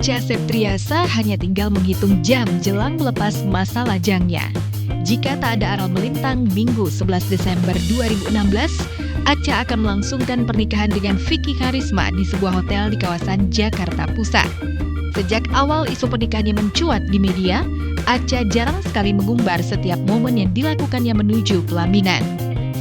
Acha Septriasa hanya tinggal menghitung jam jelang melepas masa lajangnya. Jika tak ada aral melintang Minggu 11 Desember 2016, Acha akan melangsungkan pernikahan dengan Vicky Karisma di sebuah hotel di kawasan Jakarta Pusat. Sejak awal isu pernikahannya mencuat di media, Acha jarang sekali mengumbar setiap momen yang dilakukannya menuju pelaminan.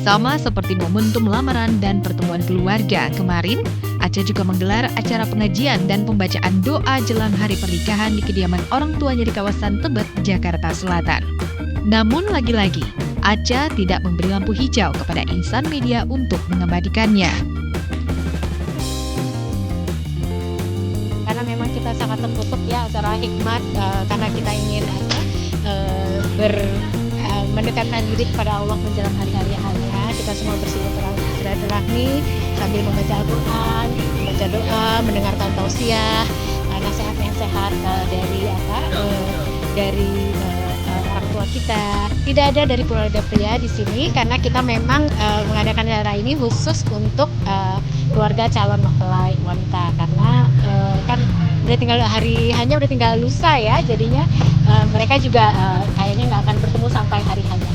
Sama seperti momentum lamaran dan pertemuan keluarga kemarin, Acha juga menggelar acara pengajian dan pembacaan doa jelang hari pernikahan di kediaman orang tuanya di kawasan Tebet, Jakarta Selatan. Namun lagi-lagi, Acha tidak memberi lampu hijau kepada insan media untuk mengabadikannya. Karena memang kita sangat tertutup ya acara hikmat, karena kita ingin mendekatkan diri kepada Allah menjelang hari-hari hanya kita semua bersilaturahmi sambil membaca Al-Quran, membaca doa, mendengarkan tausiah, nasihat yang sehat dari orang tua kita. Tidak ada dari keluarga pria di sini karena kita memang mengadakan acara ini khusus untuk keluarga calon mempelai wanita karena kan udah tinggal lusa ya, jadinya mereka juga kayaknya nggak akan bertemu sampai hari hanya.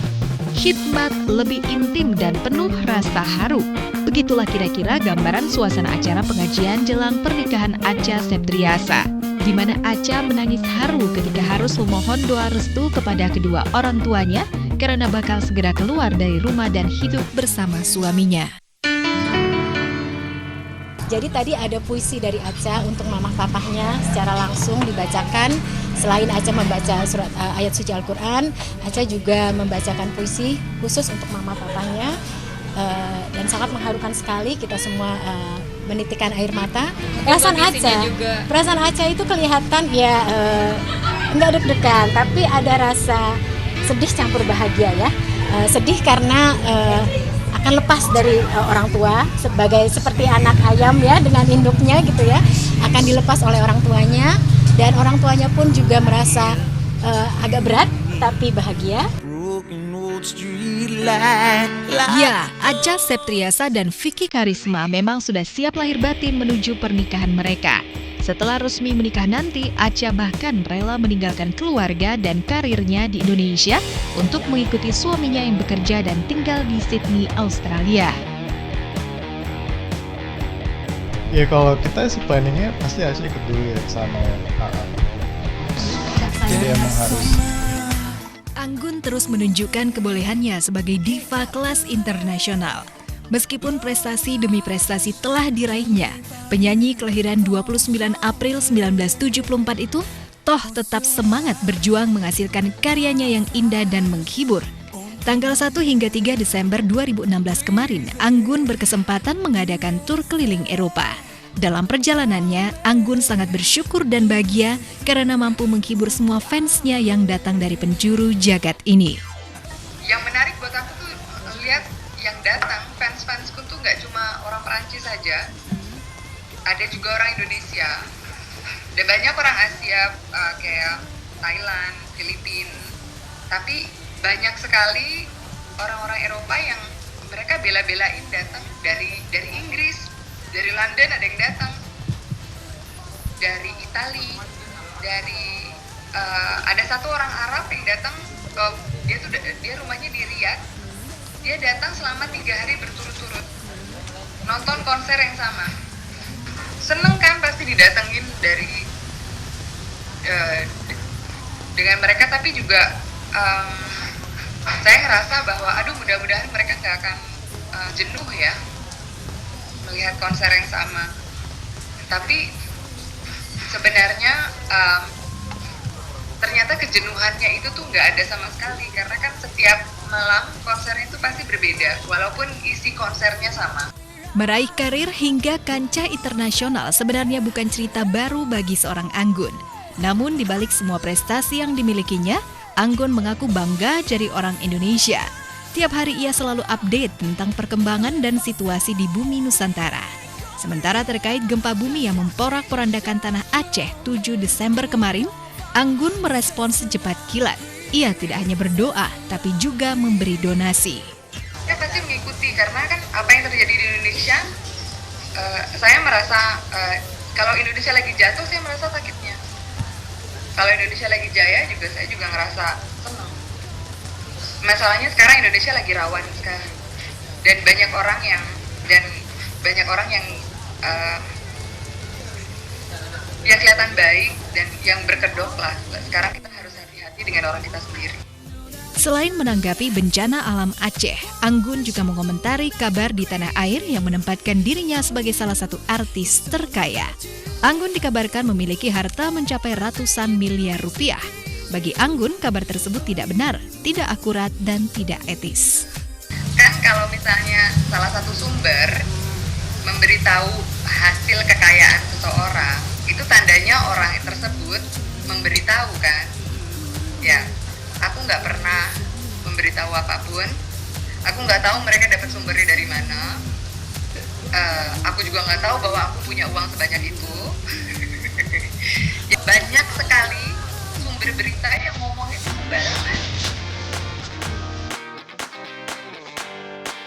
Khidmat lebih intim dan penuh rasa haru. Begitulah kira-kira gambaran suasana acara pengajian jelang pernikahan Acha Septriasa, di mana Acha menangis haru ketika harus memohon doa restu kepada kedua orang tuanya karena bakal segera keluar dari rumah dan hidup bersama suaminya. Jadi tadi ada puisi dari Acha untuk mamah papahnya secara langsung dibacakan. Selain Acha membaca ayat suci Al-Quran, Acha juga membacakan puisi khusus untuk mamah papahnya. Dan sangat mengharukan sekali, kita semua menitikkan air mata. Perasaan Acha itu kelihatan ya nggak deg-degan, tapi ada rasa sedih campur bahagia ya. Sedih karena akan lepas dari orang tua seperti anak ayam ya dengan induknya gitu ya, akan dilepas oleh orang tuanya dan orang tuanya pun juga merasa agak berat tapi bahagia. Ya, Acha Septriasa dan Vicky Karisma memang sudah siap lahir batin menuju pernikahan mereka. Setelah resmi menikah nanti, Acha bahkan rela meninggalkan keluarga dan karirnya di Indonesia untuk mengikuti suaminya yang bekerja dan tinggal di Sydney, Australia. Ya kalau kita sih planningnya pasti Acha ikut dulu ya ke sana ya. Jadi emang harus. Anggun terus menunjukkan kebolehannya sebagai diva kelas internasional. Meskipun prestasi demi prestasi telah diraihnya, penyanyi kelahiran 29 April 1974 itu toh tetap semangat berjuang menghasilkan karyanya yang indah dan menghibur. Tanggal 1 hingga 3 Desember 2016 kemarin, Anggun berkesempatan mengadakan tur keliling Eropa. Dalam perjalanannya, Anggun sangat bersyukur dan bahagia karena mampu menghibur semua fansnya yang datang dari penjuru jagat ini. Yang menarik buat aku tuh lihat yang datang, fans-fansku tuh nggak cuma orang Perancis saja, ada juga orang Indonesia, ada banyak orang Asia kayak Thailand, Filipina, tapi banyak sekali orang-orang Eropa yang mereka bela-belain datang dari Inggris. Dari London ada yang datang, dari Italia, ada satu orang Arab yang datang, dia rumahnya di Riyadh, dia datang selama 3 hari berturut-turut, nonton konser yang sama. Seneng kan pasti didatengin dengan mereka, tapi juga saya ngerasa bahwa mudah-mudahan mereka nggak akan jenuh ya melihat konser yang sama. Tapi sebenarnya ternyata kejenuhannya itu tuh nggak ada sama sekali, karena kan setiap malam konsernya itu pasti berbeda walaupun isi konsernya sama. Meraih karir hingga kancah internasional sebenarnya bukan cerita baru bagi seorang Anggun. Namun di balik semua prestasi yang dimilikinya, Anggun mengaku bangga jadi orang Indonesia. Tiap hari ia selalu update tentang perkembangan dan situasi di bumi Nusantara. Sementara terkait gempa bumi yang memporak-porandakan tanah Aceh 7 Desember kemarin, Anggun merespons secepat kilat. Ia tidak hanya berdoa, tapi juga memberi donasi. Saya pasti mengikuti, karena kan apa yang terjadi di Indonesia, saya merasa kalau Indonesia lagi jatuh, saya merasa sakitnya. Kalau Indonesia lagi jaya juga saya juga ngerasa senang. Masalahnya sekarang Indonesia lagi rawan sekali dan banyak orang yang uh, yang kelihatan baik dan yang berkedok lah. Sekarang kita harus hati-hati dengan orang kita sendiri. Selain menanggapi bencana alam Aceh, Anggun juga mengomentari kabar di tanah air yang menempatkan dirinya sebagai salah satu artis terkaya. Anggun dikabarkan memiliki harta mencapai ratusan miliar rupiah. Bagi Anggun, kabar tersebut tidak benar, tidak akurat, dan tidak etis. Kan kalau misalnya salah satu sumber memberitahu hasil kekayaan seseorang, itu tandanya orang tersebut memberitahu kan? Ya, aku nggak pernah memberitahu apapun. Aku nggak tahu mereka dapat sumbernya dari mana. Aku juga nggak tahu bahwa aku punya uang sebanyak itu. Ya, banyak sekali sumber berita yang ngomongin sembarangan.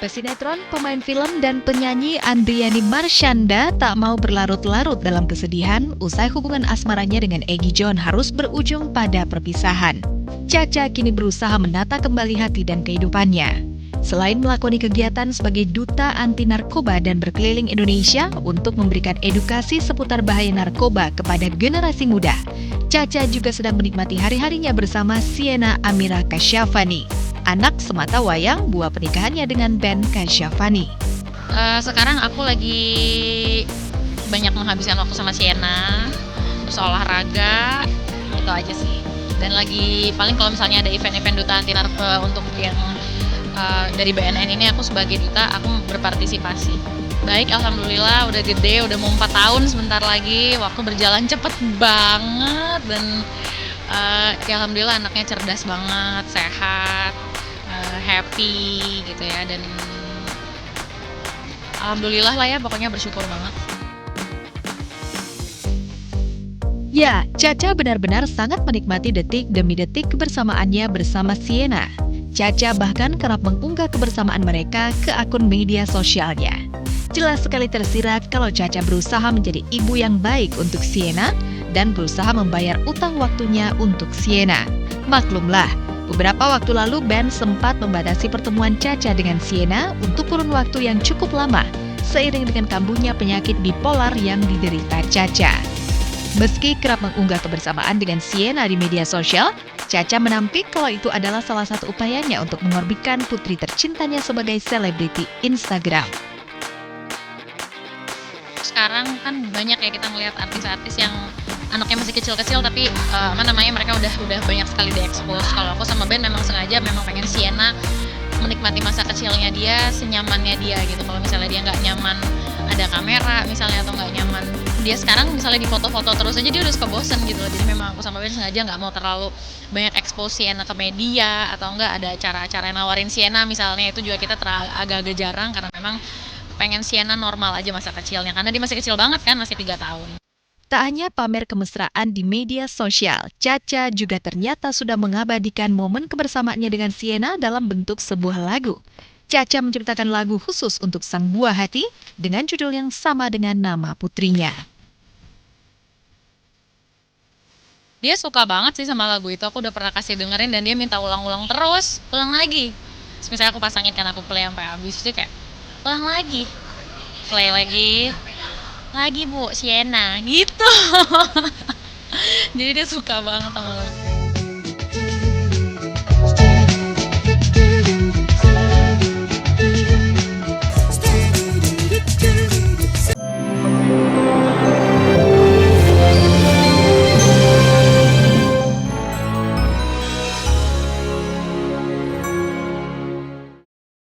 Pesinetron, pemain film, dan penyanyi Andriani Marshanda tak mau berlarut-larut dalam kesedihan usai hubungan asmaranya dengan Egi John harus berujung pada perpisahan. Caca kini berusaha menata kembali hati dan kehidupannya. Selain melakoni kegiatan sebagai duta anti narkoba dan berkeliling Indonesia untuk memberikan edukasi seputar bahaya narkoba kepada generasi muda, Caca juga sedang menikmati hari-harinya bersama Sienna Amira Kasyafani, anak semata wayang buah pernikahannya dengan Ben Kasyafani. Sekarang aku lagi banyak menghabiskan waktu sama Sienna, terus olahraga, itu aja sih. Dan lagi paling kalau misalnya ada event-event duta anti narkoba untuk yang dari BNN ini, aku sebagai duta aku berpartisipasi. Baik, alhamdulillah udah gede, udah mau 4 tahun sebentar lagi, waktu berjalan cepet banget dan ya alhamdulillah anaknya cerdas banget, sehat, happy gitu ya, dan alhamdulillah lah ya, pokoknya bersyukur banget. Ya, Caca benar-benar sangat menikmati detik demi detik kebersamaannya bersama Sienna. Caca bahkan kerap mengunggah kebersamaan mereka ke akun media sosialnya. Jelas sekali tersirat kalau Caca berusaha menjadi ibu yang baik untuk Sienna dan berusaha membayar utang waktunya untuk Sienna. Maklumlah, beberapa waktu lalu Ben sempat membatasi pertemuan Caca dengan Sienna untuk kurun waktu yang cukup lama, seiring dengan kambuhnya penyakit bipolar yang diderita Caca. Meski kerap mengunggah kebersamaan dengan Sienna di media sosial, Caca menampik kalau itu adalah salah satu upayanya untuk mengorbankan putri tercintanya sebagai selebriti Instagram. Sekarang kan banyak ya kita ngelihat artis-artis yang anaknya masih kecil-kecil tapi mereka udah banyak sekali diekspos. Kalau aku sama Ben memang sengaja pengen Sienna menikmati masa kecilnya dia senyamannya dia gitu. Kalau misalnya dia nggak nyaman ada kamera misalnya atau nggak nyaman dia sekarang misalnya di foto-foto terus aja, dia udah suka bosen gitu loh. Jadi memang aku sama Ben sengaja nggak mau terlalu banyak expose Sienna ke media, atau enggak ada acara-acara yang nawarin Sienna misalnya, itu juga kita agak-agak jarang karena memang pengen Sienna normal aja masa kecilnya, karena dia masih kecil banget kan, masih 3 tahun. Tak hanya pamer kemesraan di media sosial, Caca juga ternyata sudah mengabadikan momen kebersamaannya dengan Sienna dalam bentuk sebuah lagu. Caca menciptakan lagu khusus untuk sang buah hati dengan judul yang sama dengan nama putrinya. Dia suka banget sih sama lagu itu, aku udah pernah kasih dengerin dan dia minta ulang-ulang terus, ulang lagi. Terus misalnya aku pasangin kan, aku play sampai habis, dia kayak ulang lagi, play lagi bu Sienna gitu. Jadi dia suka banget sama lagu.